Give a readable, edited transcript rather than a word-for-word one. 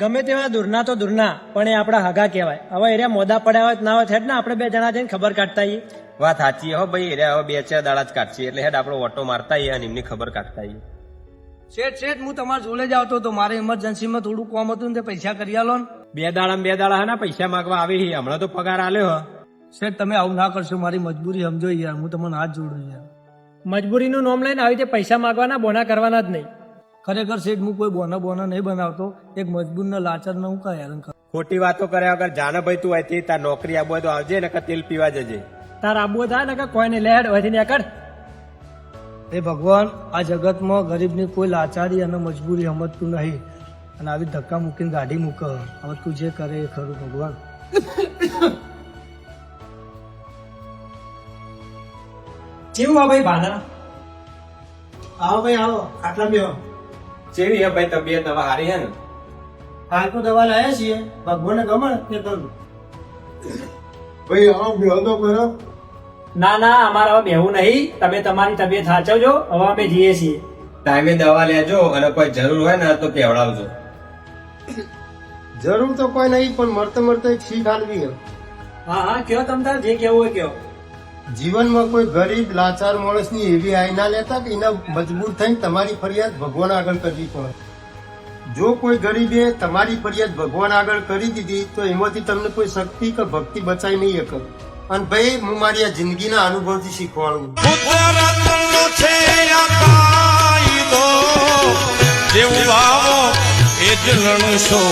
ગમે તેવા દૂરના તો દૂરના પણ એ આપણા હગા કહેવાય. હવે એરિયા મોદા પડ્યા હોય ના હોય હેડ ને આપણે 2 જણા જઈને ખબર કાઢતા આવીએ. વાત સાચી હો ભાઈ, એરિયા હવે 2-4 દાડા જ કાઢશે એટલે હેડ આપણો ઓટો મારતા આવીએ અને એમની ખબર કાઢતા આવીએ. શેઠ હું તમારા જોડે જ આવતો હતો, મારે ઇમરજન્સીમાં થોડું કામ હતું ને તે પૈસા કરી આલો ને. 2 દાડા હા પૈસા માંગવા આવી હમણાં તો પગાર આલ્યો. શેઠ તમે આવું ના કરશો, મારી મજબૂરી સમજો યાર, હું તમને હાથ જોડું યાર. મજબૂરીનું નામ લઈને આવી રીતે પૈસા માંગવાના બોના કરવાના જ નહીં. ખરેખર શેઠ હું કોઈ બોના નહીં બનાવતો, એક મજબૂર ને લાચાર ને હું કઈ હેરાન કરું. ખોટી વાતો કર્યા વગર જાને ભાઈ તું અહીંથી તાર નોકરી આપવો હોય તો આવજે ને તેલ પીવા જજે. તાર આબુ થાય ને કે કોઈને લેડ હોય ને કર. હે ભગવાન, આ જગતમાં ગરીબની કોઈ લાચારી અને મજબૂરી સમજતું નહીં અને આવી ધક્કા મૂકીને ગાડી મૂકે. હવે તું જે કરે એ ખરું ભગવાન. કેવું આ ભાઈ ભાના? આવો ભાઈ આવો, આટલા બેહો. જેવી હે ભાઈ તબિયત હવે હારી હે ને? હાલ તો દવા લાયા છીએ, ભગવાનને ગમે તે કરું. ભાઈ આવો બેહો તો ખરો. ના ના, અમારે હવે બેહવું નહીં. તમે તમારી તબિયત સાચવજો, હવે અમે જઈએ છીએ. ટાઈમે દવા લેજો અને કોઈ જરૂર હોય ને તો કેવડાવજો. જરૂર તો કોઈ નહીં, પણ મળતા એક શીખ આલવી હે. હા હા, કયો તમ તાર જે કેવું હોય કયો. જીવનમાં કોઈ ગરીબ લાચાર માણસની એવી આઈ ના લેતા કે એના મજબૂર થઈને તમારી ફરિયાદ ભગવાન આગળ કરવી પડે. જો કોઈ ગરીબે તમારી ફરિયાદ ભગવાન આગળ કરી દીધી તો એમાંથી તમને કોઈ શક્તિ કે ભક્તિ બચાવી નહીં શકે. અને ભાઈ હું મારી આ જિંદગીના અનુભવથી શીખવાડું. જેવું વાવો એ જ લણશો.